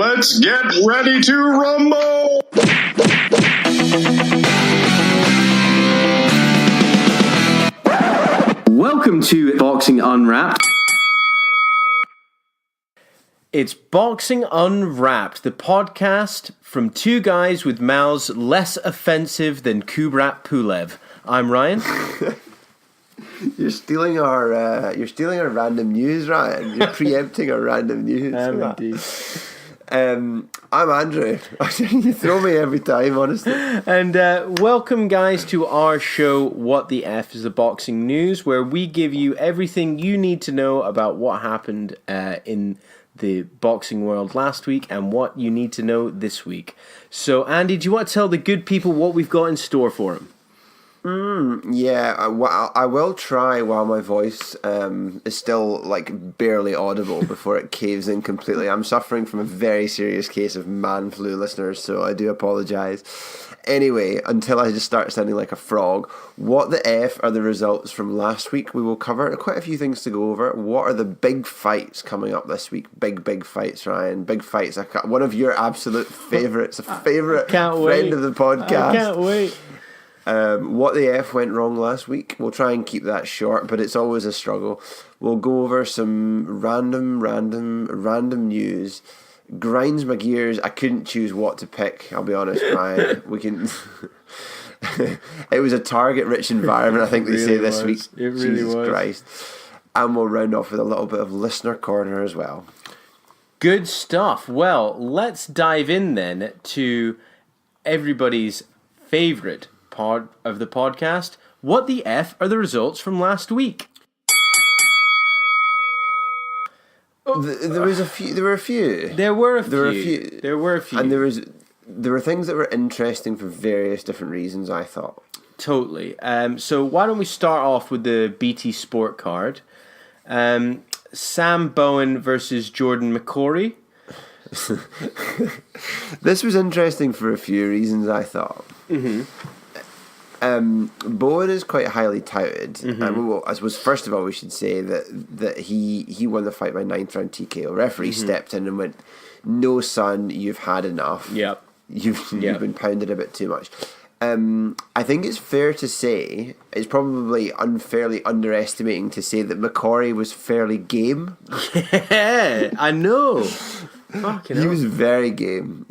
Let's get ready to rumble! Welcome to Boxing Unwrapped. It's Boxing Unwrapped, the podcast from two guys with mouths less offensive than Kubrat Pulev. I'm Ryan. You're stealing our random news, Ryan. You're preempting our random news. Indeed. I'm Andrew. You throw me every time, honestly. And welcome, guys, to our show, What the F is the Boxing News, where we give you everything you need to know about what happened in the boxing world last week and what you need to know this week. So, Andy, do you want to tell the good people what we've got in store for them? Yeah, I will try while my voice is still barely audible before it caves in completely. I'm suffering from a very serious case of man flu, listeners, so I do apologise. Anyway, until I just start sounding like a frog, what the F are the results from last week? We will cover quite a few things to go over. What are the big fights coming up this week? Big fights, Ryan. Big fights. One of your absolute favourites, a favourite friend of the podcast. I can't wait. What the F went wrong last week? We'll try and keep that short, but it's always a struggle. We'll go over some random news. Grinds my gears. I couldn't choose what to pick, I'll be honest, Ryan. We can... It was a target-rich environment, I think they say this week. It really Jesus was. Christ. And we'll round off with a little bit of listener corner as well. Good stuff. Well, let's dive in then to everybody's favourite part of the podcast. What the F are the results from last week? There were a few. There were a few. And there were things that were interesting for various different reasons, I thought. Totally. So why don't we start off with the BT Sport card? Sam Bowen versus Jordan McCorry. This was interesting for a few reasons, I thought. Bowen is quite highly touted. I suppose first of all we should say that he won the fight by 9th round TKO. Referee stepped in and went, "No, son, you've had enough. Yep. You've been pounded a bit too much." I think it's fair to say, it's probably unfairly underestimating to say that McCorry was fairly game. Yeah, I know. He was very game.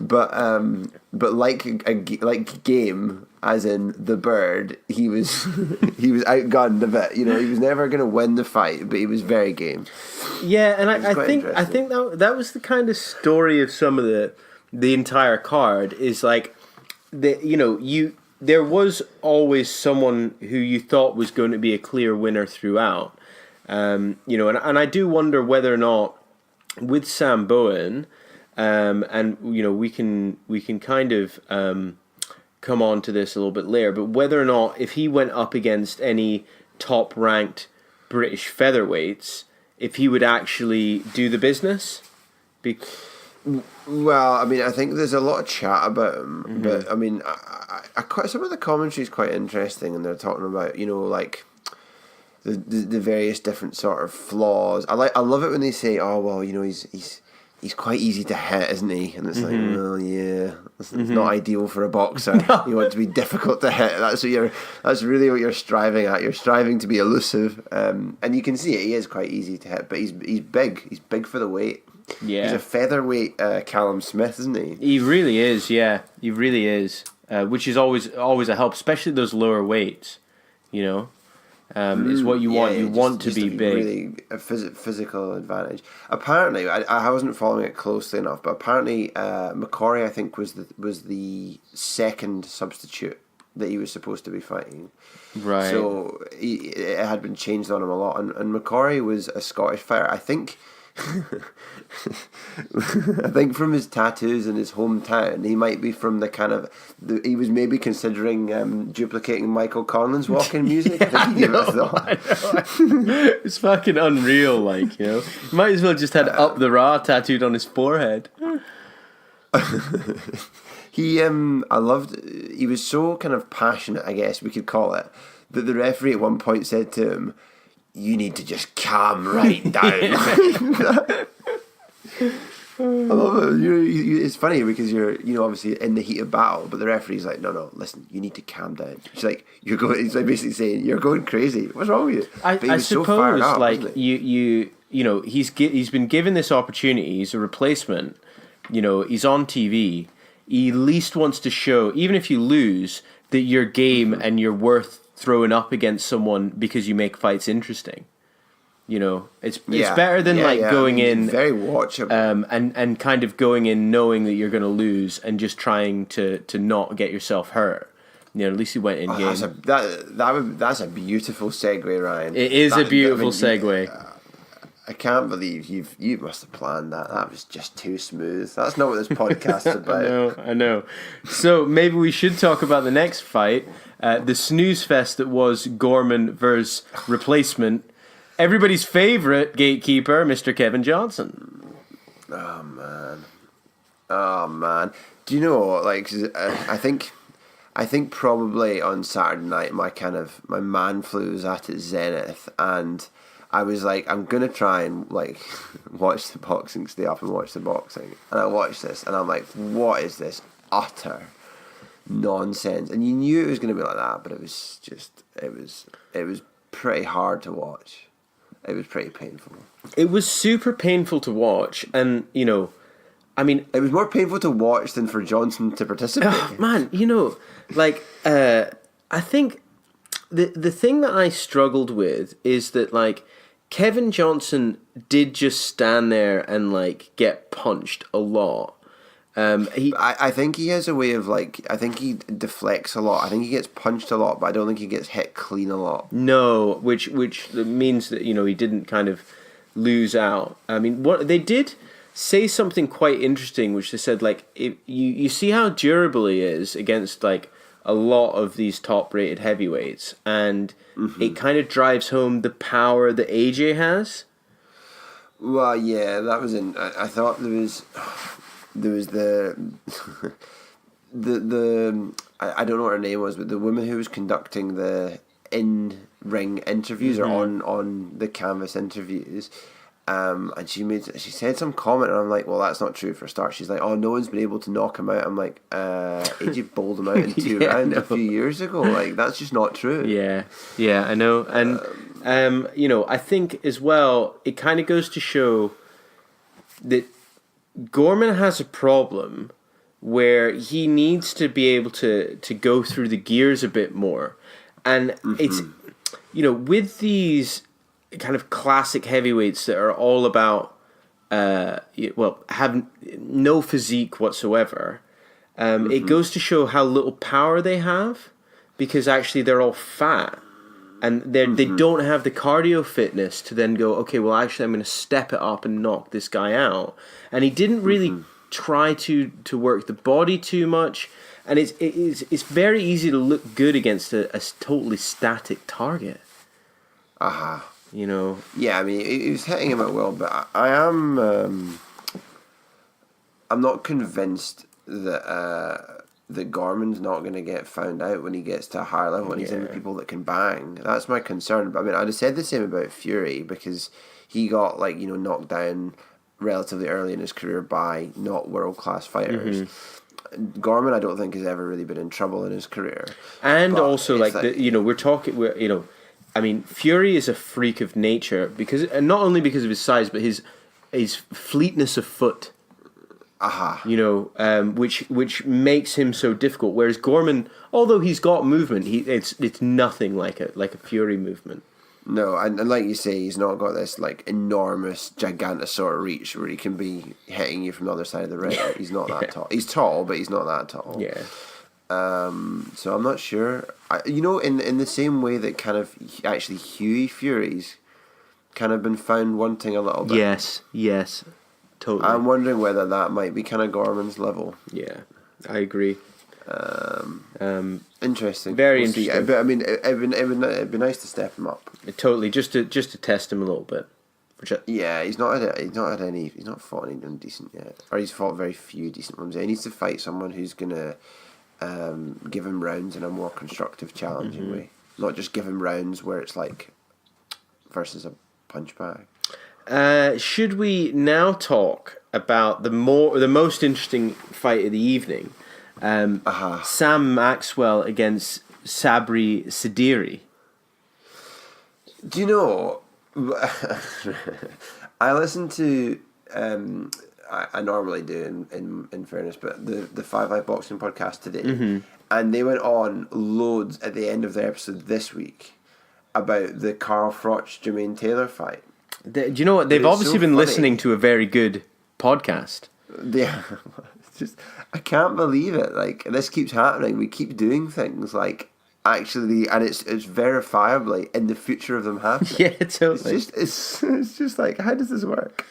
But like game, as in the bird, he was outgunned a bit. You know, he was never going to win the fight, but he was very game. Yeah, and I think that was the kind of story of some of the entire card is like there was always someone who you thought was going to be a clear winner throughout. And I do wonder whether or not with Sam Bowen, and we can kind of come on to this a little bit later, but whether or not if he went up against any top ranked British featherweights, if he would actually do the business. Well, I mean, I think there's a lot of chat about him, but I mean, I quite, some of the commentary is quite interesting, and they're talking about the various different sort of flaws. I love it when they say, "Oh well, he's quite easy to hit, isn't he?" And it's like, well, yeah, it's not ideal for a boxer. No. You want to be difficult to hit. That's really what you're striving at. You're striving to be elusive, and you can see it. He is quite easy to hit, but he's big. He's big for the weight. Yeah, he's a featherweight Callum Smith, isn't he? He really is. Yeah, he really is. Which is always a help, especially those lower weights. Is what you want. You want to be big. Really a physical advantage. Apparently, I wasn't following it closely enough, but apparently McCorry, I think, was the second substitute that he was supposed to be fighting. Right. So it had been changed on him a lot, and McCorry was a Scottish fighter. I think. I think from his tattoos in his hometown, he might be from the kind of... he was maybe considering duplicating Michael Conlan's walking music. Yeah, I think he gave it a thought. It's fucking unreal, Might as well just had Up the Ra tattooed on his forehead. He was so kind of passionate, I guess we could call it, that the referee at one point said to him, "You need to just calm right down." I love it. It's funny because you're, obviously in the heat of battle, but the referee's like, no, listen, you need to calm down. She's like, you're going. He's like basically saying, you're going crazy. What's wrong with you? I suppose, so fired up, like he's been given this opportunity. He's a replacement. He's on TV. He at least wants to show, even if you lose, that you're game and you're worth throwing up against someone because you make fights interesting. It's better than going in very watchable, and kind of going in knowing that you're going to lose and just trying to not get yourself hurt. At least he went in game. That's a beautiful segue, Ryan. It is a beautiful segue. I can't believe you must have planned that. That was just too smooth. That's not what this podcast's about. I know. So maybe we should talk about the next fight, the snooze fest that was Gorman versus replacement. Everybody's favorite gatekeeper, Mr. Kevin Johnson. Oh man. Do you know, like, I think probably on Saturday night my man flu was at its zenith, and I was like, I'm gonna try and like watch the boxing, stay up and watch the boxing, and I watched this, and I'm like, what is this utter nonsense? And you knew it was gonna be like that, but it was pretty hard to watch. It was pretty painful. It was super painful to watch, and it was more painful to watch than for Johnson to participate. Oh, man, I think the thing that I struggled with is that like Kevin Johnson did just stand there and like get punched a lot. I think he has a way of like, I think he deflects a lot. I think he gets punched a lot, but I don't think he gets hit clean a lot. No, which means that, he didn't kind of lose out. I mean, what they did say something quite interesting, which they said, like, if you see how durable he is against like a lot of these top rated heavyweights, and it kind of drives home the power that AJ has. Well, yeah, that was I thought there was the I don't know what her name was, but the woman who was conducting the in-ring interviews or on the canvas interviews, and she said some comment, and I'm like, well, that's not true for a start. She's like, oh, no one's been able to knock him out. I'm like, AJ bowled him out in 2 rounds a few years ago. Like, that's just not true. Yeah, I know, and I think as well, it kind of goes to show that Gorman has a problem where he needs to be able to go through the gears a bit more. And it's, with these kind of classic heavyweights that are all about, have no physique whatsoever, it goes to show how little power they have, because actually they're all fat. And they don't have the cardio fitness to then go, okay, well, actually, I'm going to step it up and knock this guy out. And he didn't really try to work the body too much. And it's very easy to look good against a totally static target. Yeah, I mean, he was hitting him at will, but I'm not convinced that Gorman's not going to get found out when he gets to a higher level, when he's in with people that can bang. That's my concern. But I mean, I'd have said the same about Fury, because he got knocked down relatively early in his career by not world-class fighters. Gorman, I don't think, has ever really been in trouble in his career. And but also, I mean, Fury is a freak of nature, and not only because of his size, but his fleetness of foot. Which makes him so difficult. Whereas Gorman, although he's got movement, it's nothing like a Fury movement. No, and like you say, he's not got this like enormous gigantosaur reach where he can be hitting you from the other side of the ring. He's not that tall. He's tall, but he's not that tall. Yeah. So I'm not sure. In the same way that kind of actually Hughie Fury's kind of been found wanting a little bit. Yes. Totally. I'm wondering whether that might be kind of Gorman's level. Yeah, I agree. Interesting. Very interesting. But I mean, it'd be nice to step him up. Totally, just to test him a little bit. Yeah, he's not fought anyone decent yet, or he's fought very few decent ones. He needs to fight someone who's gonna give him rounds in a more constructive, challenging way, not just give him rounds where it's like versus a punch bag. should we now talk about the most interesting fight of the evening? Sam Maxwell against Sabri Sidiri. Do you know? I listen to. I normally do in fairness, but the 5 Live Boxing podcast today, and they went on loads at the end of their episode this week about the Carl Froch Jermaine Taylor fight. Do you know what? They've obviously been listening to a very good podcast. Yeah, it's just I can't believe it. Like, this keeps happening. We keep doing things like actually, and it's verifiably in the future of them happening. Yeah, totally. It's just like, how does this work?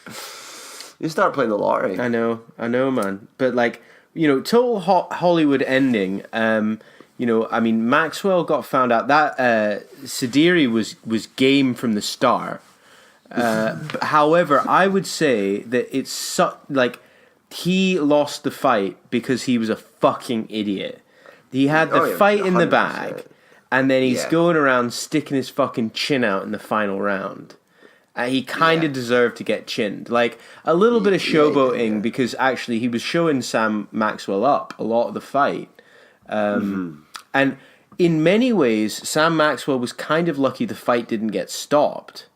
You start playing the lottery. I know, man. But like, total Hollywood ending. I mean, Maxwell got found out that Sidiri was game from the start. However, I would say that it's he lost the fight because he was a fucking idiot. He had the fight in the bag, and then he's going around sticking his fucking chin out in the final round. He kind of deserved to get chinned. Like, a little bit of showboating because actually he was showing Sam Maxwell up a lot of the fight. And in many ways, Sam Maxwell was kind of lucky the fight didn't get stopped.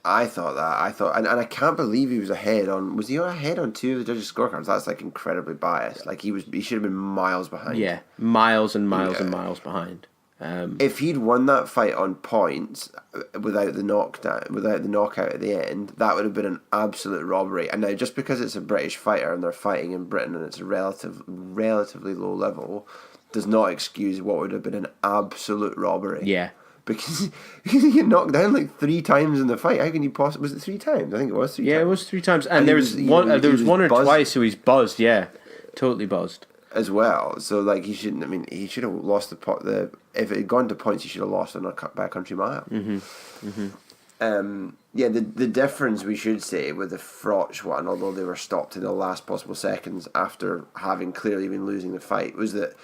I thought that. And I can't believe he was ahead on... Was he ahead on 2 of the judges' scorecards? That's, like, incredibly biased. Like, he should have been miles behind. Yeah, miles and miles and miles behind. If he'd won that fight on points without the knockout at the end, that would have been an absolute robbery. And now, just because it's a British fighter and they're fighting in Britain and it's a relatively low level, does not excuse what would have been an absolute robbery. Yeah. Because he get knocked down like 3 times in the fight. How can you possibly... Was it 3 times? I think it was 3 times. Yeah, it was 3 times. And there was one or twice who he's buzzed, yeah. Totally buzzed. As well, so like he shouldn't. I mean, he should have lost if it had gone to points, he should have lost on a backcountry mile. The difference we should say with the Froch one, although they were stopped in the last possible seconds after having clearly been losing the fight, was that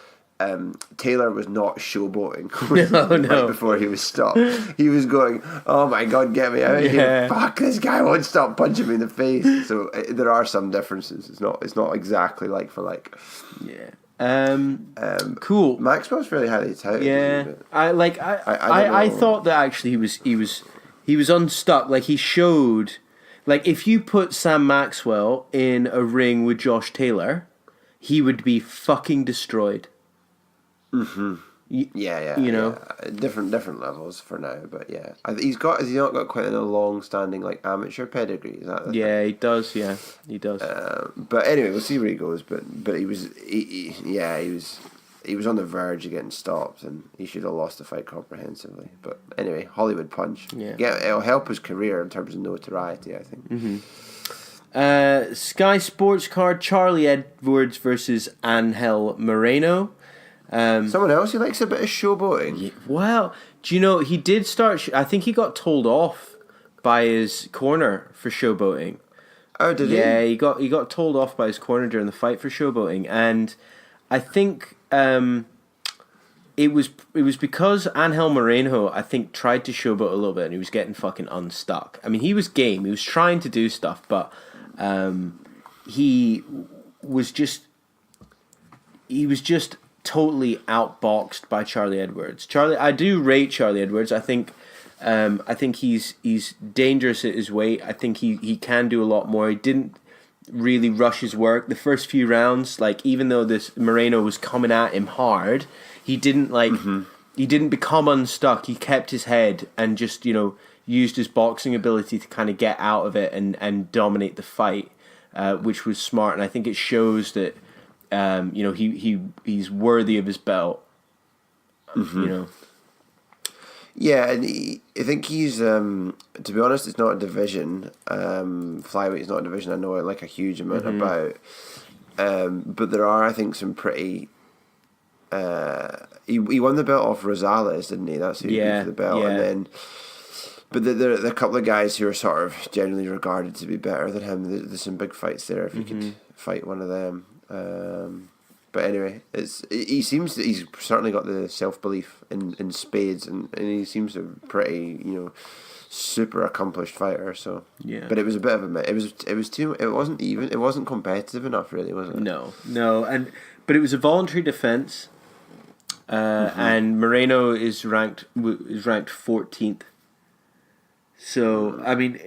Taylor was not showboating right before he was stopped. He was going, "Oh my God, get me out of here! Fuck, this guy won't stop punching me in the face." So there are some differences. It's not exactly like for like. Yeah. Cool. Maxwell's fairly highly touted. Yeah. I thought that actually he was unstuck. Like, he showed, like, if you put Sam Maxwell in a ring with Josh Taylor, he would be fucking destroyed. Mm-hmm. Different levels for now, but yeah, has he not got quite a long-standing like amateur pedigree? Is that thing? He does. Yeah, he does. But anyway, we'll see where he goes. But he was on the verge of getting stopped, and he should have lost the fight comprehensively. But anyway, Hollywood punch. Yeah, it'll help his career in terms of notoriety, I think. Sky Sports card: Charlie Edwards versus Angel Moreno. Someone else who likes a bit of showboating. Yeah, well, do you know, he did start... I think he got told off by his corner for showboating. Oh, did he? Yeah, he got told off by his corner during the fight for showboating, and I think it was because Angel Moreno, I think, tried to showboat a little bit, and he was getting fucking unstuck. I mean, he was game. He was trying to do stuff, but he was just totally outboxed by Charlie Edwards. I do rate Charlie Edwards. I think he's dangerous at his weight. I think he can do a lot more. He didn't really rush his work. The first few rounds, like, even though this Moreno was coming at him hard, he didn't he didn't become unstuck. He kept his head and just, used his boxing ability to kind of get out of it and dominate the fight, which was smart. And I think it shows that he's worthy of his belt. Yeah, and I think he's to be honest, it's not a division. Flyweight is not a division I know like a huge amount about. But there are, I think, some pretty. He won the belt off Rosales, didn't he? That's who he beat for the belt, and then. But there are a couple of guys who are sort of generally regarded to be better than him. There's some big fights there if you could fight one of them. But anyway, he's certainly got the self-belief in spades, and he seems to pretty super accomplished fighter. So Yeah. but it was a bit of a it was too, it wasn't competitive enough, really, was it? No, but it was a voluntary defense, and Moreno is ranked 14th. So I mean,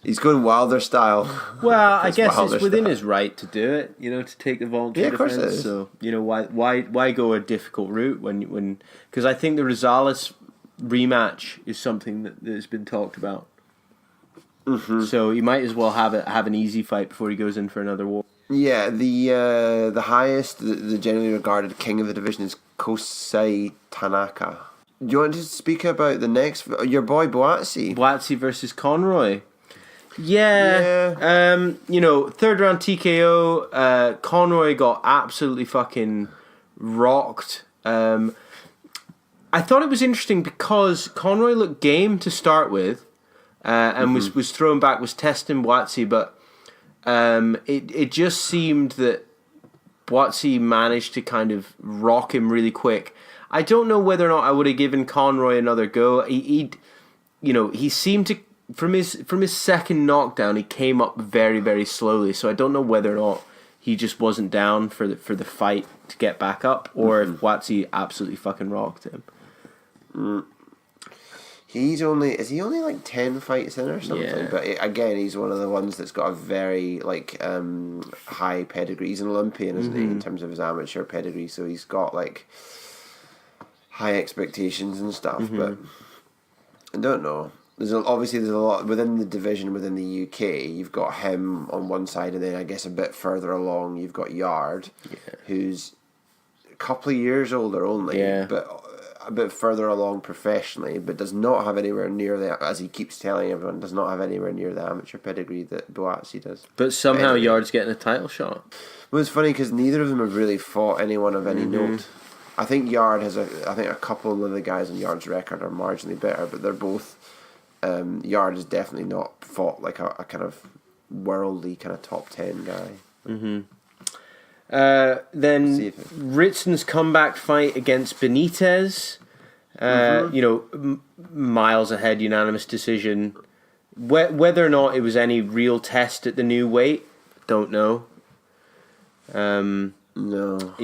he's going Wilder style. well, I It's guess Wilder it's within style. his right to do it. To take the voluntary Yeah, of course defense. it is. So why go a difficult route when because I think the Rosales rematch is something that has been talked about. Mm-hmm. So you might as well have an easy fight before he goes in for another war. Yeah, the highest, the generally regarded king of the division is Kosei Tanaka. Do you want to speak about the next, your boy Boatsi? Boatsi versus Conroy. Yeah. Third round TKO. Conroy got absolutely fucking rocked. I thought it was interesting because Conroy looked game to start with, and was thrown back, was testing Boatsi, but it just seemed that Boatsi managed to kind of rock him really quick. I don't know whether or not I would have given Conroy another go. He seemed to, from his second knockdown, he came up very, very slowly. So I don't know whether or not he just wasn't down for the fight to get back up, or if Boatsi absolutely fucking rocked him. Is he only like 10 fights in or something? Yeah. But again, he's one of the ones that's got a very high pedigree. He's an Olympian, isn't he, in terms of his amateur pedigree? So he's got like high expectations and stuff. But I don't know. There's a lot within the division within the UK. You've got him on one side, and then I guess a bit further along you've got Yard, who's a couple of years older only, but a bit further along professionally, but does not have anywhere near as he keeps telling everyone, does not have anywhere near the amateur pedigree that Boatsi does. But somehow Yard's getting a title shot. Well, it's funny because neither of them have really fought anyone of any note. I think Yard has a couple of the guys on Yard's record are marginally better, but they're both. Yard has definitely not fought like a kind of worldly kind of top 10 guy. Then Ritson's comeback fight against Benitez. Miles ahead, unanimous decision. Whether or not it was any real test at the new weight, don't know. No,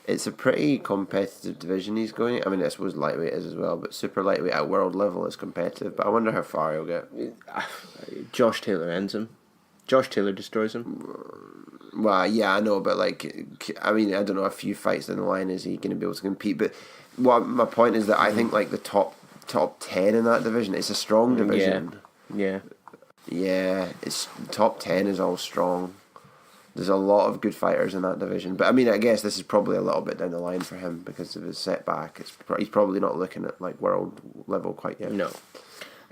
it's a pretty competitive division he's going in. I mean, I suppose lightweight is as well, but super lightweight at world level is competitive. But I wonder how far he'll get. Josh Taylor ends him. Josh Taylor destroys him. Well, yeah, I know, but I don't know. A few fights down the line, is he going to be able to compete? But my point is that I think like the top 10 in that division, it's a strong division. Yeah. It's top 10 is all strong. There's a lot of good fighters in that division, but I mean, I guess this is probably a little bit down the line for him because of his setback. He's probably not looking at like world level quite yet. No.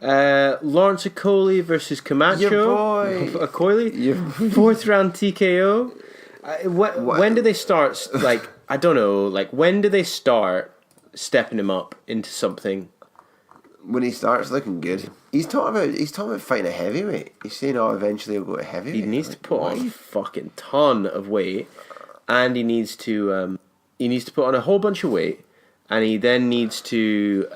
Lawrence Okolie versus Camacho. Your boy. Okolie. Fourth round TKO. When do they start? Like, I don't know. Like, when do they start stepping him up into something? When he starts looking good. He's talking about fighting a heavyweight. He's saying, eventually he'll go to heavyweight. He needs to put on a fucking ton of weight, and he needs to put on a whole bunch of weight, and he then needs to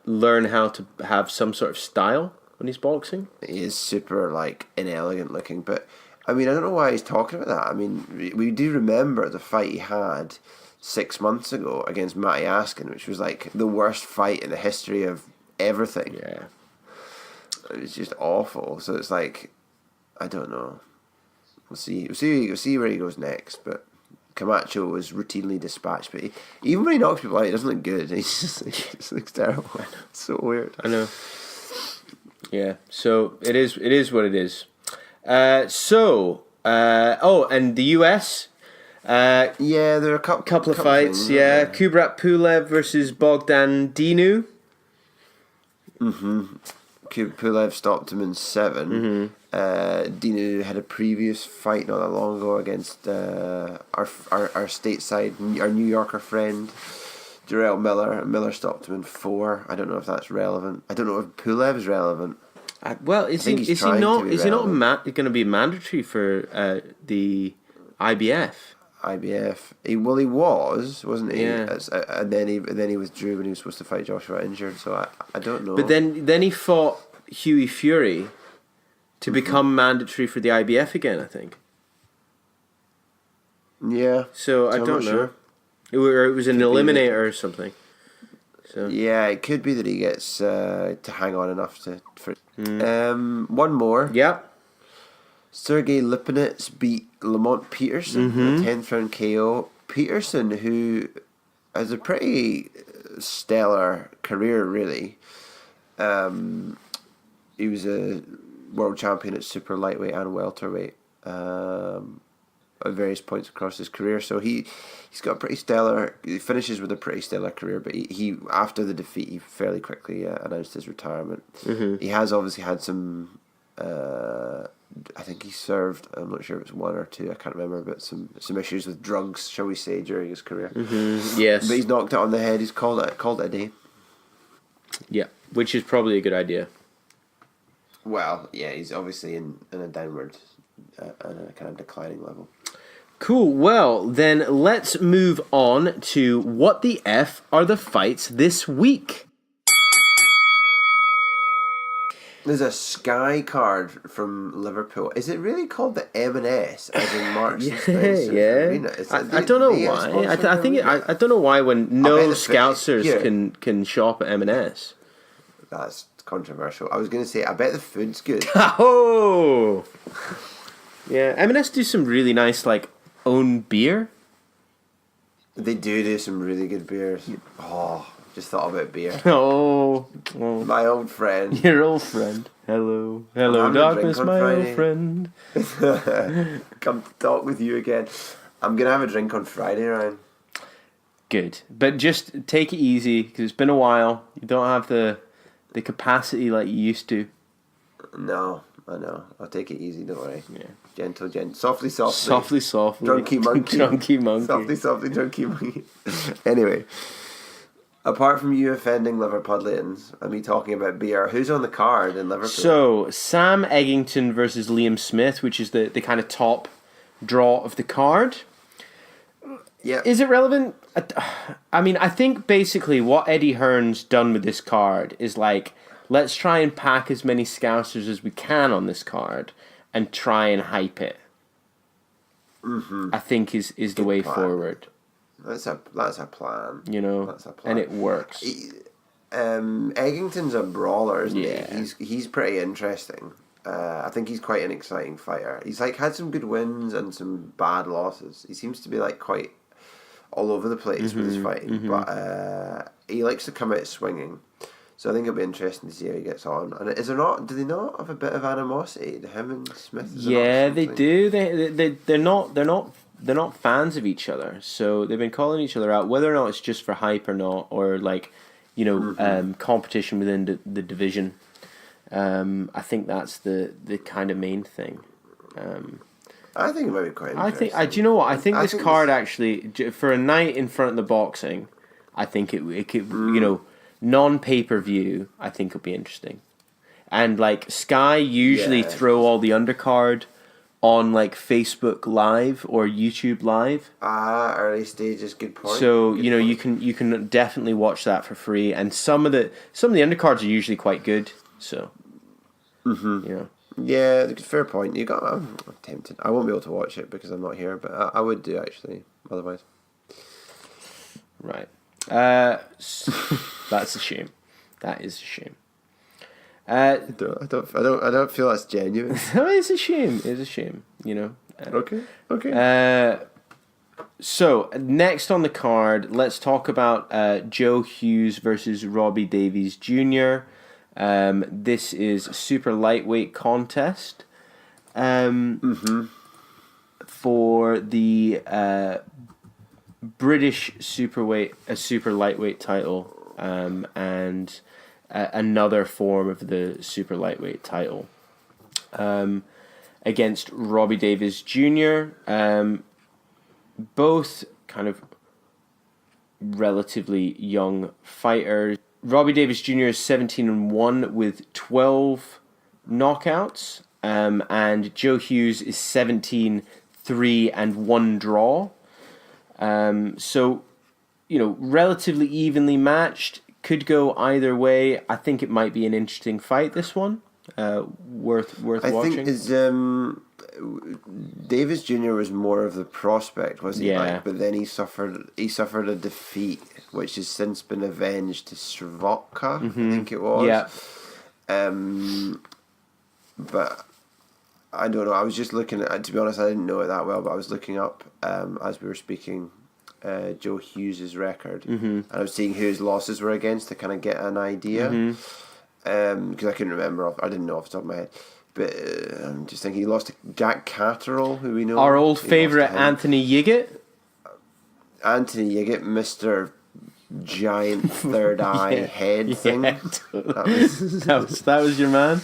learn how to have some sort of style when he's boxing. He is super inelegant looking, but I mean, I don't know why he's talking about that. I mean, we do remember the fight he had 6 months ago against Matty Askin, which was like the worst fight in the history of everything. Yeah. It was just awful. So it's like, I don't know. We'll see where he goes next. But Camacho was routinely dispatched. But even when he knocks people out, he doesn't look good. He just looks terrible. It's so weird. I know. Yeah. So it is what it is. And the US. There are a couple of fights. Things, yeah. Kubrat Pulev versus Bogdan Dinu. Pulev stopped him in 7. Dinu had a previous fight not that long ago against our stateside, our New Yorker friend, Jarrell Miller. Miller stopped him in 4. I don't know if that's relevant. I don't know if Pulev's relevant. Is he not going to be mandatory for the IBF? IBF. He wasn't he? Yeah. And then he withdrew when he was supposed to fight Joshua injured. So I don't know. But then he fought Hughie Fury to become mandatory for the IBF again, I think. Yeah. So I I'm don't not know. sure. It was an eliminator or something. So Yeah, it could be that he gets to hang on enough for. One more. yeah. Sergey Lipinets beat Lamont Peterson in a 10th round KO. Peterson, who has a pretty stellar career, really. He was a world champion at super lightweight and welterweight at various points across his career. So he's got a pretty stellar. He finishes with a pretty stellar career. But he after the defeat, he fairly quickly announced his retirement. He has obviously had some. I think he served. I'm not sure if it's one or two. I can't remember, but some issues with drugs, shall we say, during his career. Yes. But he's knocked it on the head. He's called it a day. Yeah, which is probably a good idea. Well, yeah, he's obviously in a downward, and a kind of declining level. Cool. Well, then let's move on to what the F are the fights this week. There's a Sky card from Liverpool. Is it really called the M&S, as in Marks and Spencer Arena? I don't know why. I think I don't know why when no Scousers can shop at M&S. That's controversial. I was going to say, I bet the food's good. Oh, yeah. M&S do some really nice own beer. They do some really good beers. Oh, just thought about beer. Oh, My old friend. Your old friend. Hello, darkness, my old friend. Come to talk with you again. I'm going to have a drink on Friday, Ryan. Good, but just take it easy because it's been a while. You don't have the capacity like you used to. No, I know. I'll take it easy, don't worry. Yeah. Gentle. Softly. Softly. Drunky monkey. Drunky monkey. Softly, drunky monkey. Anyway, apart from you offending Liverpudlians and me talking about beer, who's on the card in Liverpool? So, Sam Eggington versus Liam Smith, which is the kind of top draw of the card. Yeah. Is it relevant? I mean, I think basically what Eddie Hearn's done with this card is let's try and pack as many Scousers as we can on this card and try and hype it. I think is the way forward. That's a plan. You know, that's a plan. And it works. Eggington's a brawler, isn't Yeah. he? He's pretty interesting. I think he's quite an exciting fighter. He's had some good wins and some bad losses. He seems to be quite all over the place with his fighting, but he likes to come out swinging. So I think it'll be interesting to see how he gets on. And is there not? Do they not have a bit of animosity? Him and Smith. Yeah, they do. They're not fans of each other. So they've been calling each other out, whether or not it's just for hype or not, or competition within the division. I think that's the kind of main thing. I think it might be quite interesting. Do you know what? I think this card actually, for a night in front of the boxing, I think it could, non-pay-per-view, I think it'll be interesting. And Sky usually throw all the undercard on Facebook Live or YouTube Live. Early stages, good point. So you can definitely watch that for free, and some of the undercards are usually quite good. So, yeah, fair point. I'm tempted. I won't be able to watch it because I'm not here, but I would do actually. Otherwise, right. That's a shame. That is a shame. I don't feel that's genuine. No, it's a shame. It's a shame. Okay. So next on the card, let's talk about Joe Hughes versus Robbie Davies Jr. This is a super lightweight contest. For the British super lightweight title, and another form of the super lightweight title, against Robbie Davies Jr. Both kind of relatively young fighters. Robbie Davies Jr. is 17-1 with 12 knockouts, and Joe Hughes is 17-3 and 1 draw. So, relatively evenly matched. Could go either way. I think it might be an interesting fight, this one. Worth watching. I think Davis Jr. was more of the prospect, wasn't he? Yeah. But then he suffered a defeat, which has since been avenged to Srvotka, I think it was. Yeah. But I don't know. I was just looking at. To be honest, I didn't know it that well, but I was looking up as we were speaking. Joe Hughes' record, and I was seeing who his losses were against to kind of get an idea, because I couldn't remember. I didn't know off the top of my head, but I'm just thinking he lost to Jack Catterall, who we know. Our old favourite Anthony Yiggett. Anthony Yiggett, Mr. Giant Third Eye Head thing. That was your man.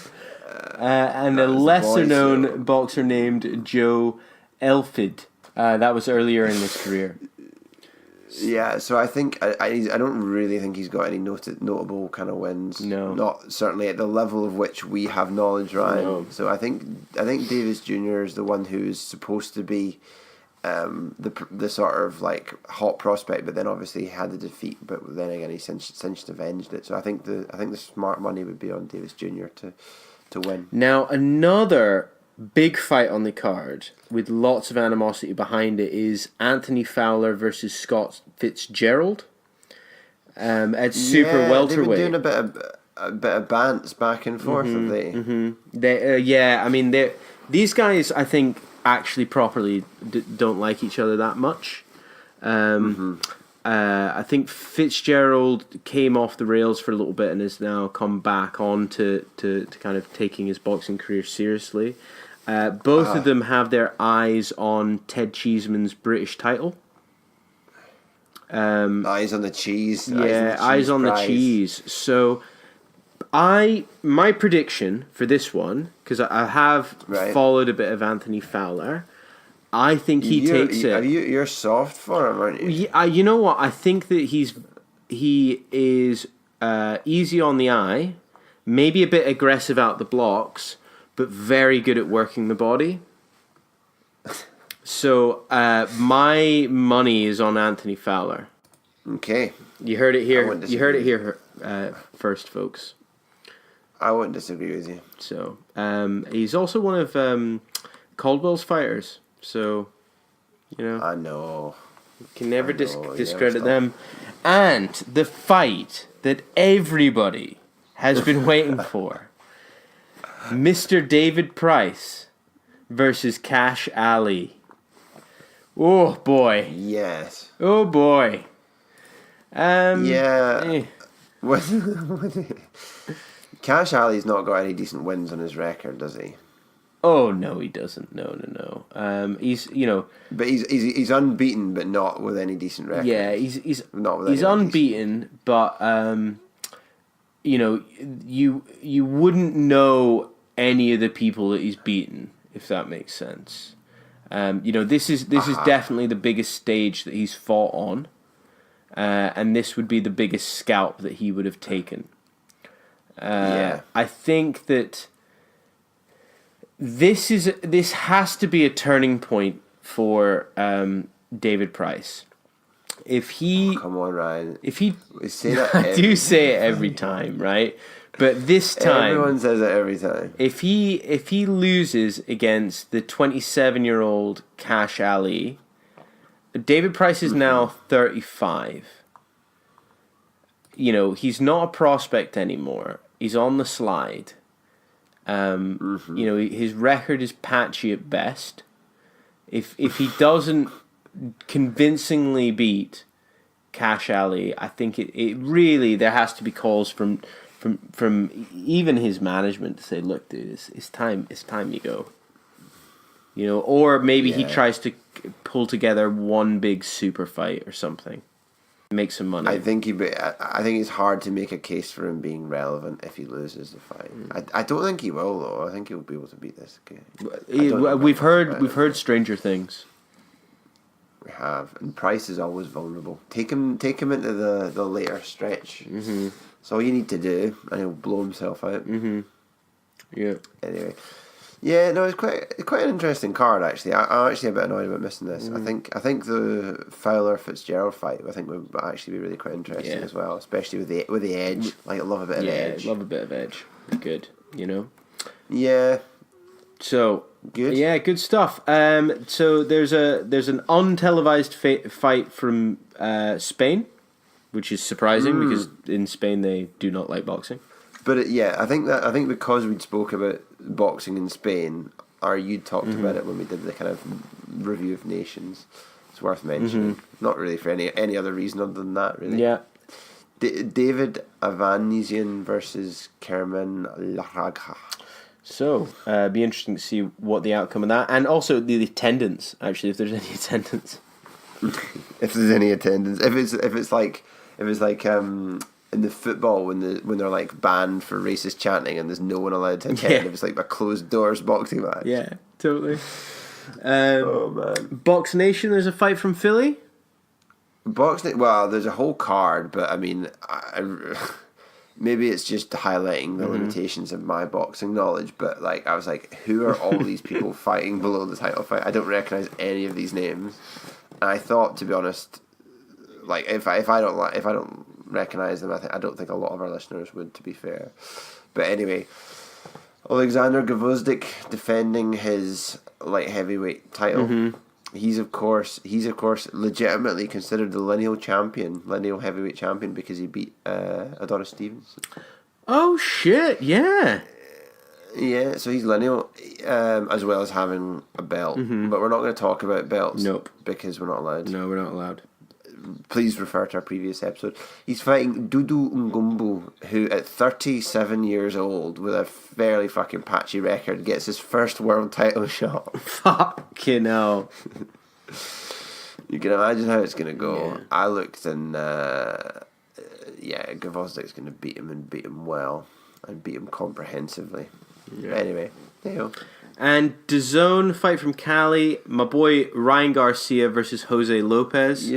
And a lesser known boxer named Joe Elfid. That was earlier in his career. Yeah, so I think I don't really think he's got any notable kind of wins. No, not certainly at the level of which we have knowledge, Ryan. No. So I think Davis Jr. is the one who is supposed to be the sort of like hot prospect, but then obviously he had the defeat. But then again, he since avenged it. So I think the smart money would be on Davis Jr. to win. Now another big fight on the card with lots of animosity behind it is Anthony Fowler versus Scott Fitzgerald at super welterweight. They've been doing a bit of bants back and forth, have they? These guys, I think, actually properly don't like each other that much. I think Fitzgerald came off the rails for a little bit and has now come back on to kind of taking his boxing career seriously. Both of them have their eyes on Ted Cheeseman's British title. Eyes on the cheese. Eyes on the cheese. So, my prediction for this one, because I have followed a bit of Anthony Fowler, I think he takes it. You're soft for him, aren't you? Yeah, you know what? I think that he is easy on the eye, maybe a bit aggressive out the blocks, but very good at working the body. So my money is on Anthony Fowler. Okay. You heard it here. You heard it here first, folks. I wouldn't disagree with you. So he's also one of Caldwell's fighters. So, I know. You can never discredit them. And the fight that everybody has been waiting for. Mr. David Price versus Cash Ali. Oh, boy. Yes. Oh, boy. Cash Ali's not got any decent wins on his record, does he? Oh no, he doesn't. No. He's but he's unbeaten, but not with any decent record. Yeah, he's not with. He's unbeaten, but you wouldn't know any of the people that he's beaten, if that makes sense. This is definitely the biggest stage that he's fought on, and this would be the biggest scalp that he would have taken. I think that this has to be a turning point for David Price. If he come on, Ryan. If he say that, I do say it every time, right? But this time, everyone says it every time. If he loses against the 27-year-old Cash Ali, David Price is now 35. He's not a prospect anymore. He's on the slide. His record is patchy at best. If he doesn't convincingly beat Cash Ali, I think it really, there has to be calls from even his management to say, look, dude, it's time you go. Or maybe he tries to pull together one big super fight or something. Make some money. I think it's hard to make a case for him being relevant if he loses the fight. I don't think he will, though. I think he'll be able to beat this guy. We've heard stranger things. We have, and Price is always vulnerable. Take him into the later stretch. Mm-hmm. That's all you need to do, and he'll blow himself out. Mm-hmm. Yeah. Anyway, Yeah, no, it's quite an interesting card actually. I'm actually a bit annoyed about missing this. I think the Fowler Fitzgerald fight would actually be really quite interesting as well, especially with the edge. Like I love a bit of edge. Love a bit of edge. Good, Yeah. So Good. Yeah, good stuff. So there's an untelevised fight from Spain, which is surprising because in Spain they do not like boxing. But I think because we'd spoke about boxing in Spain, or you talked about it when we did the kind of review of nations, it's worth mentioning. Not really for any other reason other than that, really. Yeah. David Avanesian versus Kerman Larraga. So, be interesting to see what the outcome of that, and also the attendance. Actually, if there's any attendance, if there's any attendance, if it's like in the football when they're like banned for racist chanting and there's no one allowed to attend, if it's like a closed doors boxing match. Yeah, totally. Oh man, Box Nation. There's a fight from Philly. Well, there's a whole card, but I mean, maybe it's just highlighting the limitations of my boxing knowledge. But like, I was like, who are all these people fighting below the title fight? I don't recognize any of these names. And I thought, to be honest, like if I don't recognize them, I don't think a lot of our listeners would, to be fair. But anyway, Alexander Gvozdyk defending his light heavyweight title. He's of course legitimately considered the lineal heavyweight champion because he beat Adonis Stevenson. Oh shit! Yeah. Yeah, so he's lineal, as well as having a belt. But we're not going to talk about belts. Nope. Because we're not allowed. No, we're not allowed. Please refer to our previous episode. He's fighting Dudu Ngumbu, who at 37 years old, with a fairly fucking patchy record, gets his first world title shot. Fucking hell. You can imagine how it's going to go. Yeah. I looked and, Gvozdyk's going to beat him and beat him well. And beat him comprehensively. Yeah. Anyway, there you go. And DAZN fight from Cali, my boy Ryan Garcia versus Jose Lopez.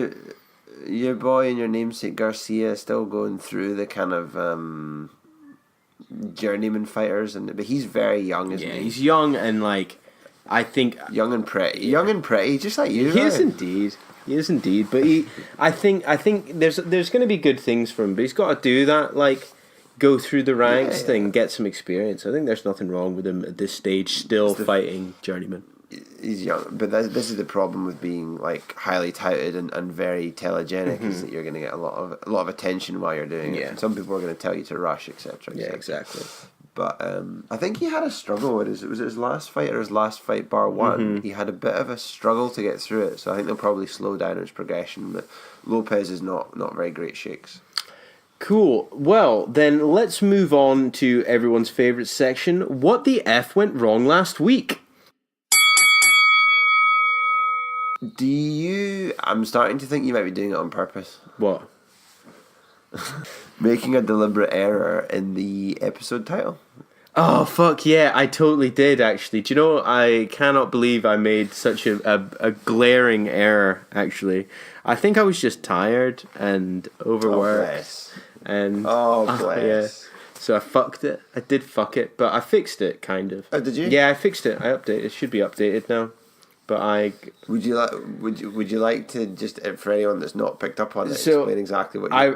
Your boy and your namesake Garcia still going through the kind of journeyman fighters, but he's very young, isn't he? Yeah, he's young and like, I think young and pretty, just like you. He is indeed. But I think there's going to be good things for him, but he's got to do that like go through the ranks thing, get some experience. I think there's nothing wrong with him at this stage still fighting journeyman. He's young, but this is the problem with being like highly touted and very telegenic is that you're going to get a lot of attention while you're doing it. And some people are going to tell you to rush, etc. Yeah, exactly. But I think he had a struggle with his last fight or his last fight bar one. He had a bit of a struggle to get through it, so I think they'll probably slow down his progression. But Lopez is not very great shakes. Cool. Well, then let's move on to everyone's favourite section. What the F went wrong last week? I'm starting to think you might be doing it on purpose. What? Making a deliberate error in the episode title. Oh, fuck yeah, I totally did, actually. Do you know, I cannot believe I made such a glaring error, actually. I think I was just tired and overworked. Bless. Yeah. So I fucked it. I did fuck it, but I fixed it, kind of. Oh, did you? Yeah, I fixed it. I updated it. It should be updated now. But would you like to just, for anyone that's not picked up on it, explain exactly what I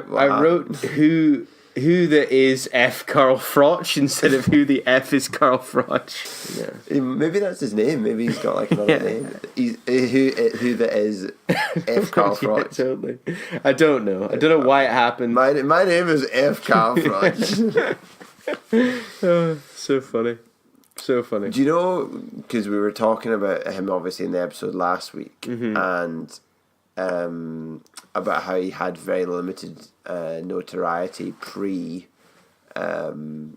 wrote who the is F Carl Froch instead of who the F is Carl Froch. Yeah. Maybe that's his name. Maybe he's got like another name. He's who that is F Carl Froch. Yeah, totally. I don't know why it happened. My name is F Carl Froch. Oh, so funny. So funny. Do you know, because we were talking about him obviously in the episode last week and about how he had very limited notoriety pre Groves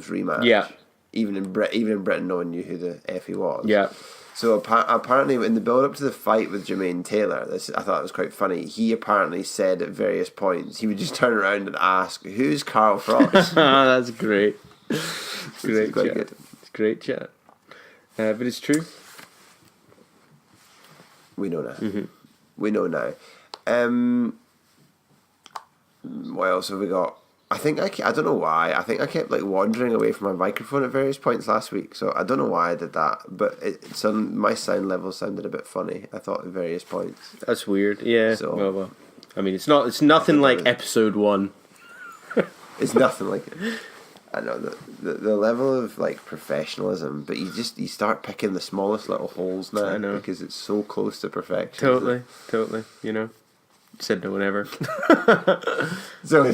rematch. Yeah. Even in Britain, no one knew who the F he was. Yeah. So apparently, in the build up to the fight with Jermaine Taylor, I thought it was quite funny. He apparently said at various points he would just turn around and ask, "Who's Carl Froch?" That's great. Great quite chat. good. It's great chat. But it's true. We know now. We know now. What else have we got? I don't know why. I think I kept like wandering away from my microphone at various points last week. So I don't know why I did that. But my sound level sounded a bit funny, I thought, at various points. That's weird. Yeah. So, well. I mean, it's nothing like episode 1. It's nothing like it. I know the level of like professionalism, but you start picking the smallest little holes now. I know. Because it's so close to perfection. Totally. You know, said no one ever. So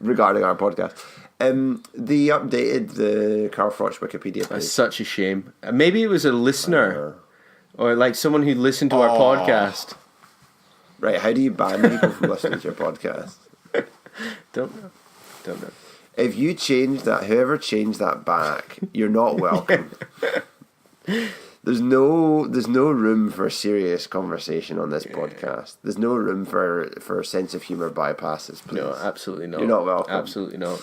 regarding our podcast, they updated the Carl Froch Wikipedia page. That's such a shame. Maybe it was a listener or like someone who listened to our podcast. Right? How do you ban people from listening to your podcast? Don't know. If you change that, whoever changed that back, you're not welcome. There's no room for serious conversation on this podcast. There's no room for sense of humor bypasses, please. No, absolutely not. You're not welcome. Absolutely not.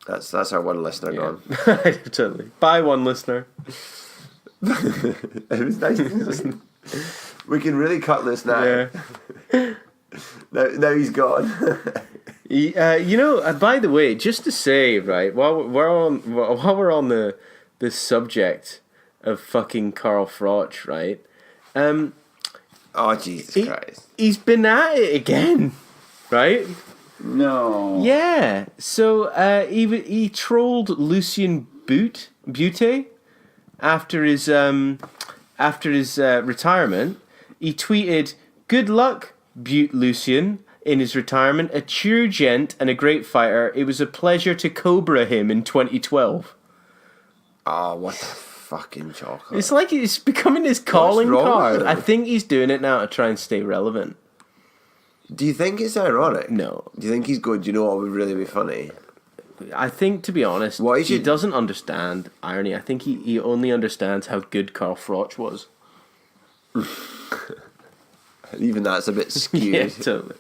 That's our one listener gone. Totally. Bye, one listener. It was nice to listen. We can really cut this now. Yeah. Now he's gone. By the way, just to say, right, while we're on the subject of fucking Carl Froch, right? Oh Jesus Christ! He's been at it again, right? No. Yeah. So he trolled Lucien Butte after his retirement. He tweeted, "Good luck, Butte Lucien, in his retirement. A true gent and a great fighter. It was a pleasure to Cobra him in 2012." Oh, what the fucking chocolate! It's like it's becoming his calling wrong card. with it? I think he's doing it now to try and stay relevant. Do you think it's ironic? No. Do you think he's good? Do you know what would really be funny? I think, to be honest, he doesn't understand irony. I think he only understands how good Carl Froch was. Even that's a bit skewed. Yeah, totally.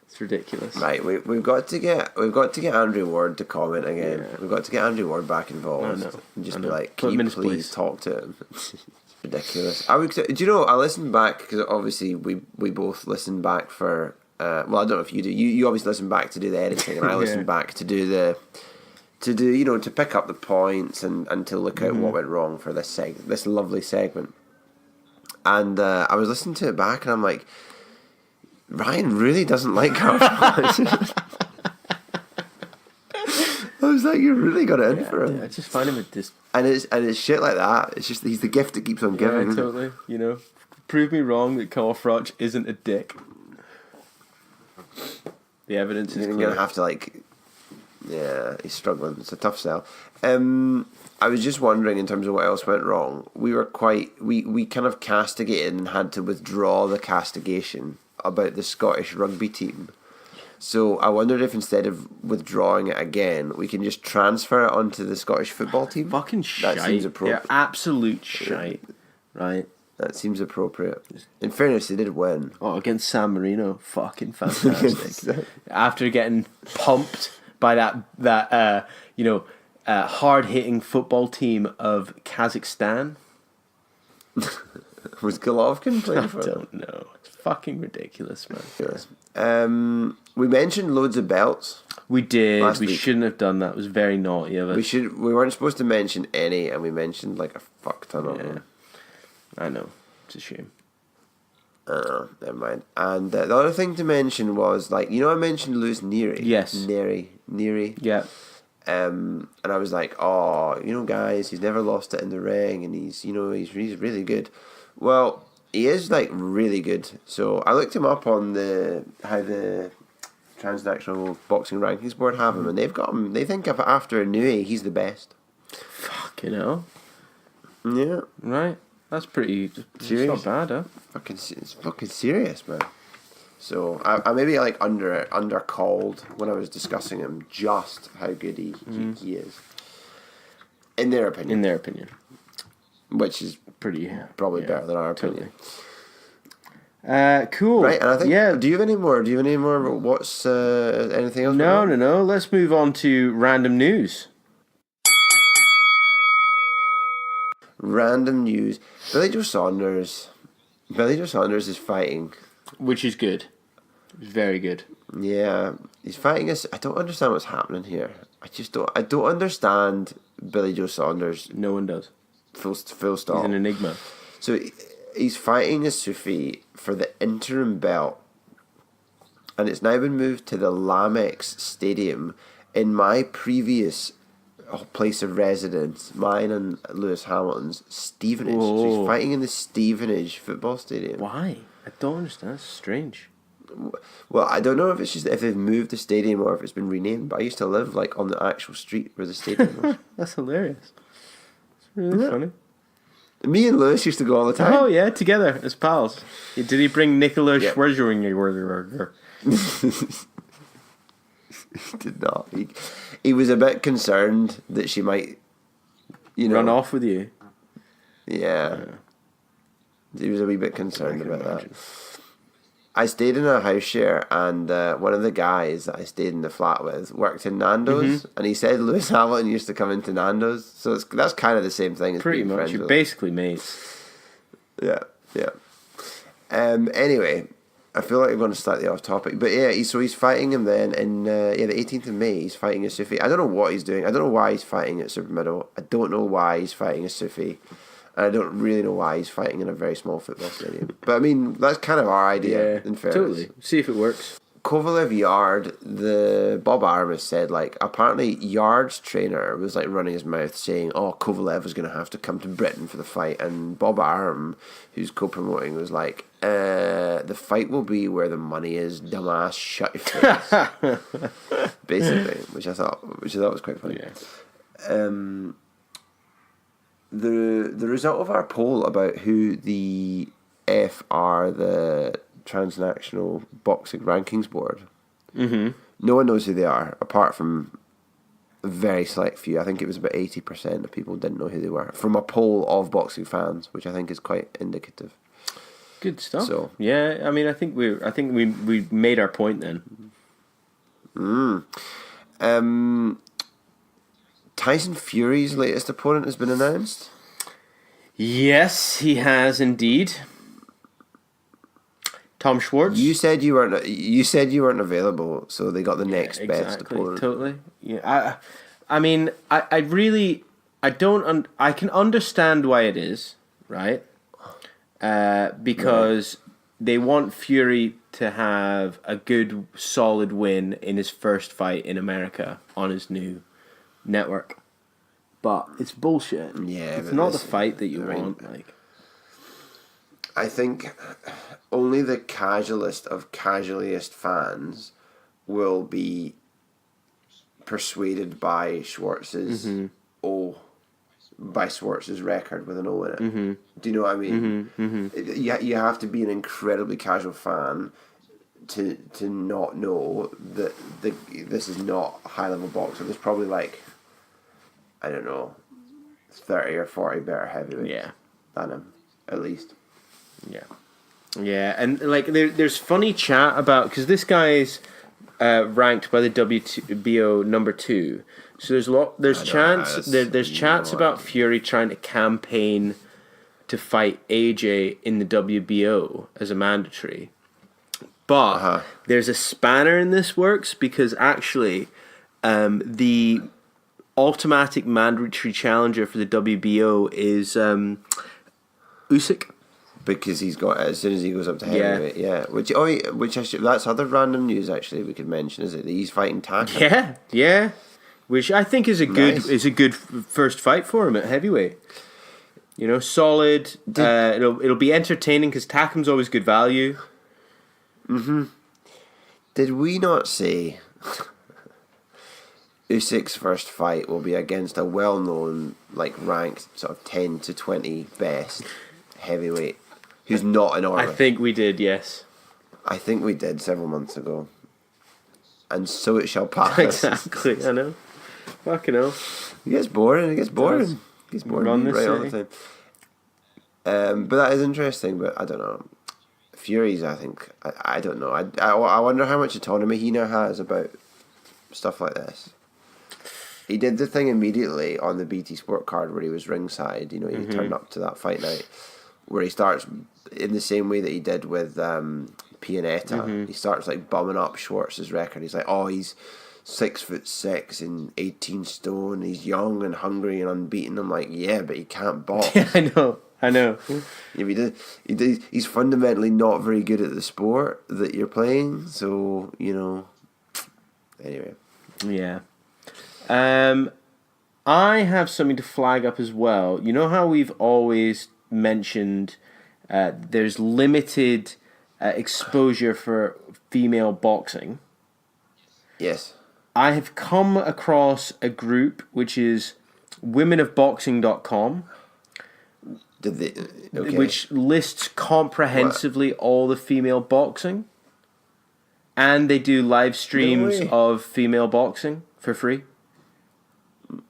It's ridiculous. Right, we've got to get Andrew Ward to comment again. Yeah. We've got to get Andrew Ward back involved. I know. And just I be know. like, Put can him in you his please place. talk to him? It's ridiculous. Do you know? I listened back because obviously we both listened back for. Well, I don't know if you do. You obviously listen back to do the editing, and I listened back to do to pick up the points and to look out what went wrong for this lovely segment. And I was listening to it back, and I'm like, Ryan really doesn't like Carl Froch. I was like, you really got it in for him. I just find him And it's shit like that. It's just he's the gift that keeps on giving. Yeah, totally. You know, prove me wrong that Carl Froch isn't a dick. The evidence is You're clear. gonna have to yeah, he's struggling. It's a tough sell. I was just wondering in terms of what else went wrong. We kind of castigated and had to withdraw the castigation about the Scottish rugby team. So I wondered if instead of withdrawing it again, we can just transfer it onto the Scottish football team. Fucking shite. That seems appropriate. Yeah, absolute shite. Right. That seems appropriate. In fairness, they did win. Oh, against San Marino, fucking fantastic. After getting pumped by that hard hitting football team of Kazakhstan. Was Golovkin playing for I them? don't know. It's fucking ridiculous, man. Yes. We mentioned loads of belts. We did. Last We week. shouldn't have done that. It was very naughty of us. We weren't supposed to mention any, and we mentioned like a fuck ton of them. I know. It's a shame. Never mind. And the other thing to mention was I mentioned Lewis Neary. Yes. Neary. Yeah. And I was like, oh, guys, he's never lost it in the ring, and he's really good. Well, he is really good. So I looked him up on how the Transnational Boxing Rankings Board have him, and they've got him. They think after Nui, he's the best. Fucking hell. Yeah. Right. That's pretty Serious? It's not bad, huh? It's fucking serious, man. So I maybe under called when I was discussing him just how good he is. In their opinion. Which is Pretty probably better than our opinion. Cool. Right, and I think yeah. Do you have any more? What's anything else? No. Let's move on to random news. Random news. Billy Joe Saunders is fighting. Which is good. It was very good. Yeah, he's fighting us. I don't understand what's happening here. I don't understand Billy Joe Saunders. No one does. Full stop. He's an enigma. So he's fighting a Sufi for the interim belt, and it's now been moved to the Lamex Stadium in my previous place of residence, mine and Lewis Hamilton's, Stevenage. Whoa. So he's fighting in the Stevenage football stadium. Why? I don't understand. That's strange. Well, I don't know if it's just if they've moved the stadium or if it's been renamed, but I used to live like on the actual street where the stadium was. That's hilarious. It's really funny. Me and Lewis used to go all the time. Oh yeah, together as pals. Did he bring Nicola Schwerzeringer? He did not. He was a bit concerned that she might, Run off with you? Yeah. He was a wee bit concerned about that. I stayed in a house share, and one of the guys that I stayed in the flat with worked in Nando's, and he said Lewis Hamilton used to come into Nando's, so that's kind of the same thing as Pretty being much. friends You're with basically mates. him. Yeah. Anyway, I feel like I'm going to slightly off topic, but yeah, he's fighting him then in the 18th of May. He's fighting a Sufi. I don't know what he's doing. I don't know why he's fighting at Super Middle. I don't know why he's fighting a Sufi. And I don't really know why he's fighting in a very small football stadium. But I mean, that's kind of our idea, in fairness. Totally. See if it works. Kovalev Yard, the Bob Aramis said, like, apparently Yard's trainer was like running his mouth saying, oh, Kovalev is going to have to come to Britain for the fight. And Bob Arum, who's co-promoting, was like, the fight will be where the money is, dumbass, shut your face. Basically, which I thought was quite funny. Yeah. The result of our poll about who the F are the Transnational Boxing Rankings Board. Mm-hmm. No one knows who they are, apart from a very select few. I think it was about 80% of people didn't know who they were, from a poll of boxing fans, which I think is quite indicative. Good stuff. So, yeah, I mean, I think we made our point then. Tyson Fury's latest opponent has been announced. Yes, he has indeed. Tom Schwartz. You said you weren't available, so they got the next best opponent. Totally. Yeah. I mean, I really don't. I can understand why it is, right? Because they want Fury to have a good, solid win in his first fight in America on his new network. But it's bullshit. Yeah, it's not the fight that you want. Like, I think only the casualist of casualist fans will be persuaded by Schwartz's by Schwartz's record with an O in it. Mm-hmm. Do you know what I mean? You have to be an incredibly casual fan to not know that this is not high level boxing. There's probably like, I don't know, 30 or 40 better heavyweights than him, at least. Yeah, and like there's funny chat about, because this guy's ranked by the WBO number 2. So there's chats about Fury trying to campaign to fight AJ in the WBO as a mandatory. But there's a spanner in this works, because actually the automatic mandatory challenger for the WBO is Usyk. Because he's got it as soon as he goes up to heavyweight, that's other random news actually we could mention, is it? That he's fighting Taka. Yeah. Which I think is a good first fight for him at heavyweight. You know, solid. It'll be entertaining because Takum's always good value. Mm-hmm. Did we not say Usyk's first fight will be against a well-known, like ranked sort of 10 to 20 best heavyweight who's not in order? I think we did, yes. I think we did several months ago. And so it shall pass. Exactly, I know. Fucking hell. It gets boring. It gets boring right all the time. But that is interesting, but I don't know. Fury's, I think, I don't know. I wonder how much autonomy he now has about stuff like this. He did the thing immediately on the BT Sport card where he was ringside. You know, he turned up to that fight night, where he starts in the same way that he did with Pianetta. He starts like bumming up Schwartz's record. He's like, oh, he's 6'6" and 18 stone. He's young and hungry and unbeaten. I'm like, yeah, but he can't box. Yeah, I know. Yeah, he's fundamentally not very good at the sport that you're playing. So, anyway. Yeah. I have something to flag up as well. You know how we've always mentioned there's limited exposure for female boxing? Yes. I have come across a group which is womenofboxing.com, Did they? Okay. which lists comprehensively all the female boxing. And they do live streams way. of female boxing for free.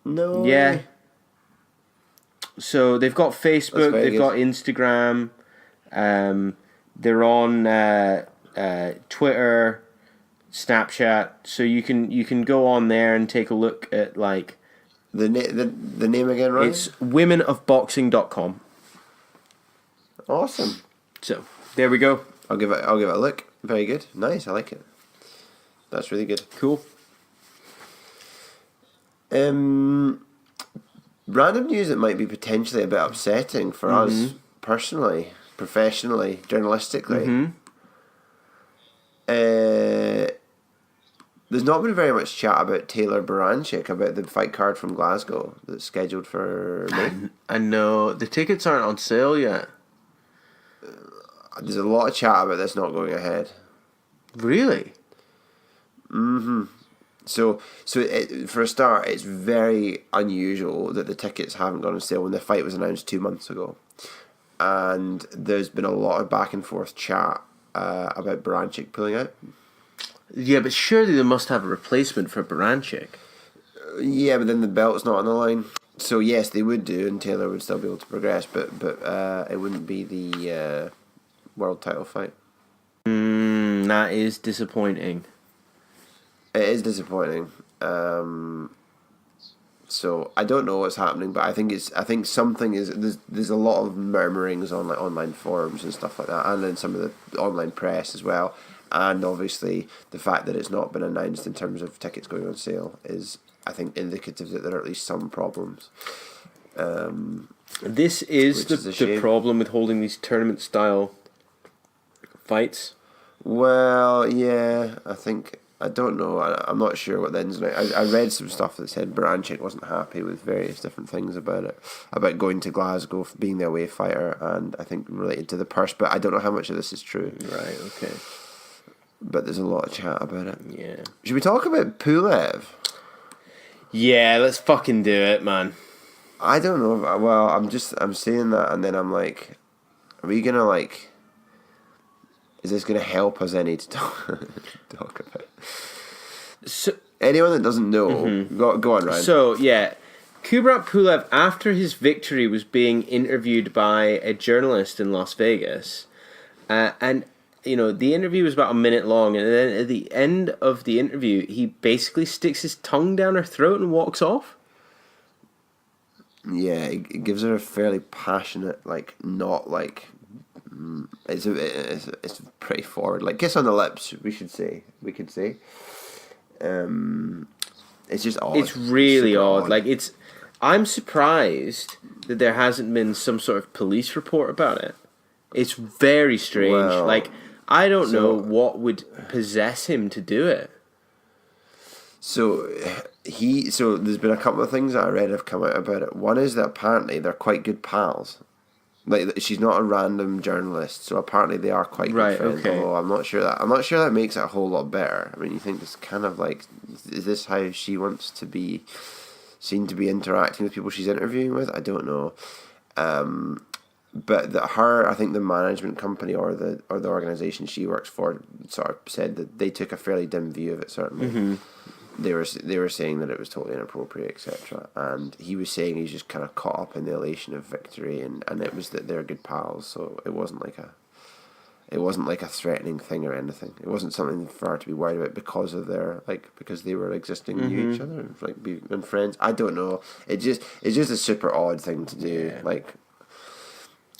No. Yeah. way. So they've got Facebook, very they've good. got Instagram, they're on Twitter, Snapchat. So you can go on there and take a look at like The name again, right? it's womenofboxing.com. Awesome. So there we go. I'll give it a look. Very good. Nice. I like it. That's really good. Cool. Random news that might be potentially a bit upsetting for us personally, professionally, journalistically. There's not been very much chat about Taylor Baranchik, about the fight card from Glasgow that's scheduled for May. I know the tickets aren't on sale yet. There's a lot of chat about this not going ahead. Really? So for a start, it's very unusual that the tickets haven't gone on sale when the fight was announced 2 months ago. And there's been a lot of back and forth chat about Baranchik pulling out. Yeah, but surely they must have a replacement for Baranchik. Yeah, but then the belt's not on the line. So yes, they would do, and Taylor would still be able to progress, but it wouldn't be the world title fight. That is disappointing. It is disappointing. So I don't know what's happening, but I think something is there's a lot of murmurings on like online forums and stuff like that, and then some of the online press as well. And obviously the fact that it's not been announced in terms of tickets going on sale is, I think, indicative that there are at least some problems. This is Which is a the shame. problem with holding these tournament style fights. Well, yeah, I don't know. I'm not sure what the ins and outs. I read some stuff that said Baranchik wasn't happy with various different things about it, about going to Glasgow, being the away fighter, and I think related to the purse. But I don't know how much of this is true. Right, okay. But there's a lot of chat about it. Yeah. Should we talk about Pulev? Yeah, let's fucking do it, man. I don't know. Well, I'm saying that, and then I'm like, are we gonna like? Is this gonna help us any to talk about? So, Anyone that doesn't know, go on, Ryan. So, yeah, Kubrat Pulev, after his victory, was being interviewed by a journalist in Las Vegas. And, you know, the interview was about a minute long. And then at the end of the interview, he basically sticks his tongue down her throat and walks off. Yeah, it gives her a fairly passionate, like, not like... It's pretty forward. Like, kiss on the lips, we could say. It's just odd. It's really Super odd. Like, I'm surprised that there hasn't been some sort of police report about it. It's very strange. Well, like, I don't know what would possess him to do it. So there's been a couple of things that I read have come out about it. One is that apparently they're quite good pals. Like, she's not a random journalist, so apparently they are quite good friends. Okay. Although I'm not sure that makes it a whole lot better. I mean, you think it's kind of like, is this how she wants to be seen to be interacting with people she's interviewing with? I don't know. But I think the management company or the organization she works for sort of said that they took a fairly dim view of it. Certainly, they were saying that it was totally inappropriate, etc. And he was saying he's just kind of caught up in the elation of victory, and it was that they're good pals. So it wasn't like a threatening thing or anything. It wasn't something for her to be worried about because they were existing to each other and like being friends. I don't know. It's just a super odd thing to do. Yeah. Like,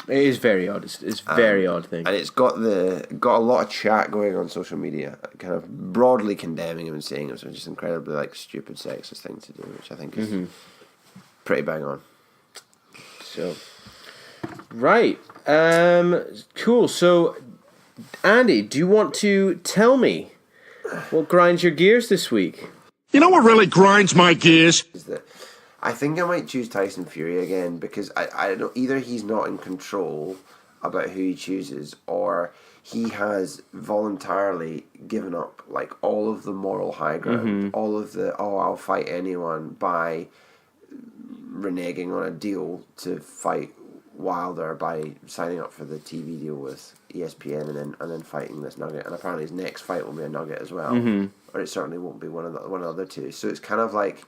It is very odd. It's very odd thing. And it's got a lot of chat going on social media, kind of broadly condemning him and saying it was just incredibly like stupid, sexist thing to do, which I think is pretty bang on. So, right, cool. So, Andy, do you want to tell me what grinds your gears this week? You know what really grinds my gears? Is that I think I might choose Tyson Fury again because I don't either he's not in control about who he chooses or he has voluntarily given up like all of the moral high ground, all of the I'll fight anyone by reneging on a deal to fight Wilder by signing up for the TV deal with ESPN and then fighting this nugget, and apparently his next fight will be a nugget as well, or it certainly won't be one of the other two. So it's kind of like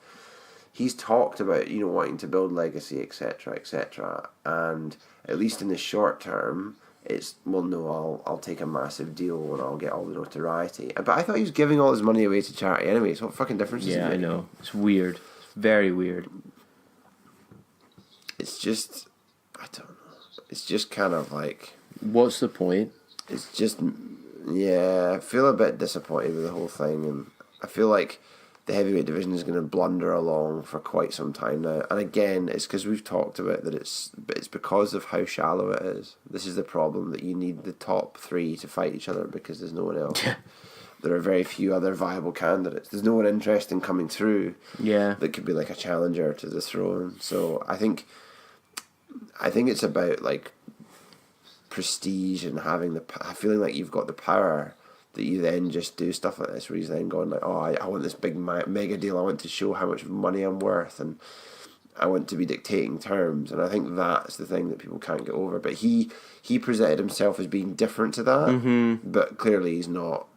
he's talked about wanting to build legacy, etc., and at least in the short term, it's I'll take a massive deal and I'll get all the notoriety. But I thought he was giving all his money away to charity anyway. So what fucking difference does it make? Yeah, I know. It's weird. It's very weird. It's just, I don't know. It's just kind of like... What's the point? It's just, yeah, I feel a bit disappointed with the whole thing. And I feel like the heavyweight division is going to blunder along for quite some time now. And again, it's because we've talked about that it's because of how shallow it is. This is the problem, that you need the top three to fight each other because there's no one else. There are very few other viable candidates. There's no one interested in coming through that could be like a challenger to the throne. So I think it's about like prestige and having feeling like you've got the power that you then just do stuff like this where he's then going like, I want this big mega deal, I want to show how much money I'm worth and I want to be dictating terms. And I think that's the thing that people can't get over. But he presented himself as being different to that, but clearly he's not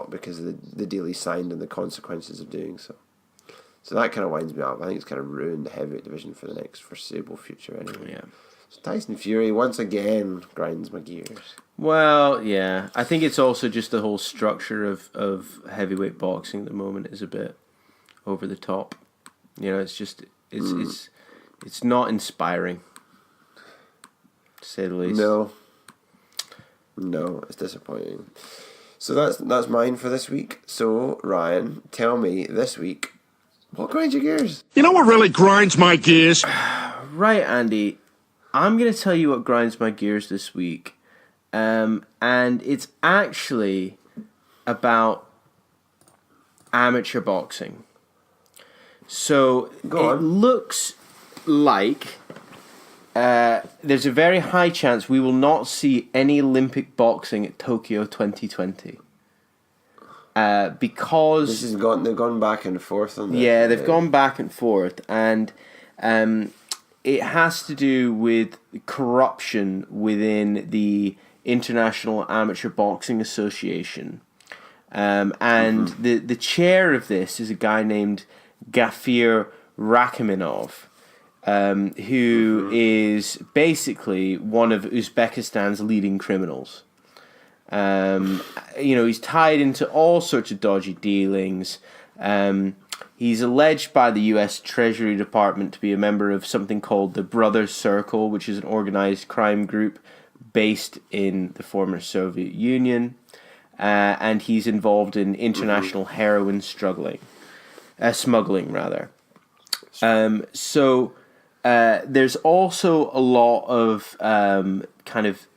because of the deal he signed and the consequences of doing so. So that kind of winds me up. I think it's kind of ruined the heavyweight division for the next foreseeable future anyway. Yeah. So Tyson Fury, once again, grinds my gears. Well, yeah. I think it's also just the whole structure of heavyweight boxing at the moment is a bit over the top. It's just, it's not inspiring, to say the least. No, it's disappointing. So that's mine for this week. So, Ryan, tell me this week, what grinds your gears? You know what really grinds my gears? Right, Andy. I'm going to tell you what grinds my gears this week. And it's actually about amateur boxing. So it looks like there's a very high chance we will not see any Olympic boxing at Tokyo 2020. Because they've gone back and forth on this. Yeah, they've gone back and forth, and it has to do with corruption within the International Amateur Boxing Association, and the chair of this is a guy named Gafir Rakhimov, who is basically one of Uzbekistan's leading criminals. He's tied into all sorts of dodgy dealings. He's alleged by the U.S. Treasury Department to be a member of something called the Brothers Circle, which is an organized crime group based in the former Soviet Union. And he's involved in international heroin smuggling. So there's also a lot of kind of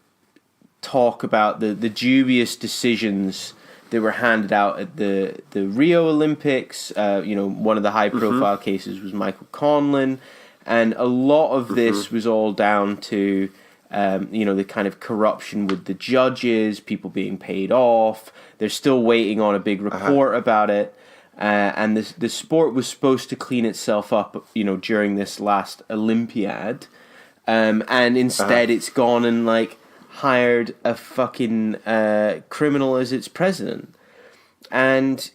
talk about the dubious decisions that were handed out at the Rio Olympics. One of the high-profile cases was Michael Conlon, and a lot of this was all down to the kind of corruption with the judges, people being paid off. They're still waiting on a big report about it, and the sport was supposed to clean itself up, during this last Olympiad, and instead it's gone and hired a fucking criminal as its president. And,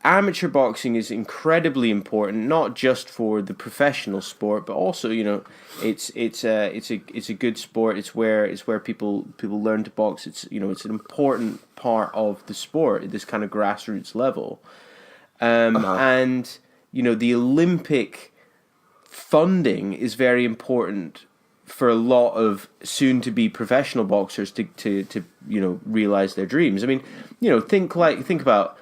amateur boxing is incredibly important, not just for the professional sport, but also, it's a good sport. It's where people learn to box. It's an important part of the sport at this kind of grassroots level. And the Olympic funding is very important for a lot of soon-to-be professional boxers to realize their dreams. I mean, think about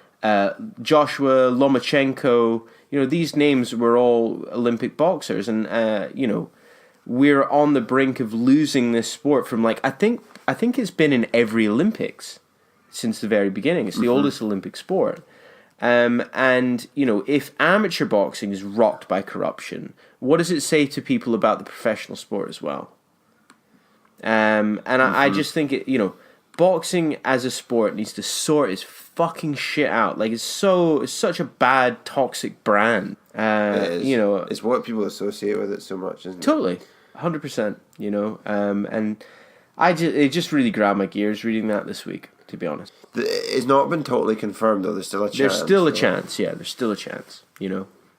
Joshua Lomachenko. These names were all Olympic boxers, and we're on the brink of losing this sport from I think it's been in every Olympics since the very beginning. It's the oldest Olympic sport. If amateur boxing is rocked by corruption, what does it say to people about the professional sport as well? I just think boxing as a sport needs to sort its fucking shit out. It's such a bad, toxic brand. It is. It's what people associate with it so much, isn't it? Totally, 100%. And it just really grabbed my gears reading that this week, to be honest. It's not been totally confirmed, though. There's still a chance. There's still a chance, yeah. There's still a chance,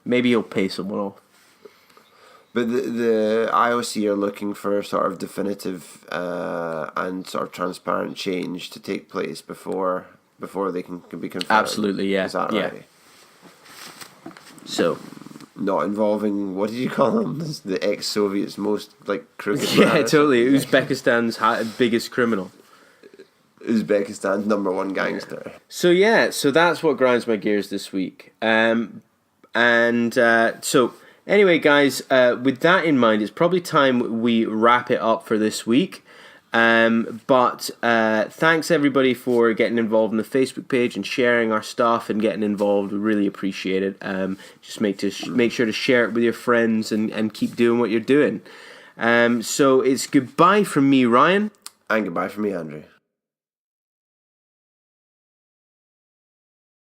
Maybe he'll pay someone off. But the IOC are looking for sort of definitive and sort of transparent change to take place before they can be confirmed. Absolutely, yeah. Is that right? So... Not involving, what did you call them? The ex-Soviets' most, crooked Yeah, man. totally. Uzbekistan's biggest criminal. Uzbekistan's number one gangster. So that's what grinds my gears this week. So anyway, guys, with that in mind, it's probably time we wrap it up for this week. But thanks everybody for getting involved in the Facebook page and sharing our stuff and getting involved. We really appreciate it. Just make sure to share it with your friends and keep doing what you're doing. So it's goodbye from me, Ryan. And goodbye from me, Andrew.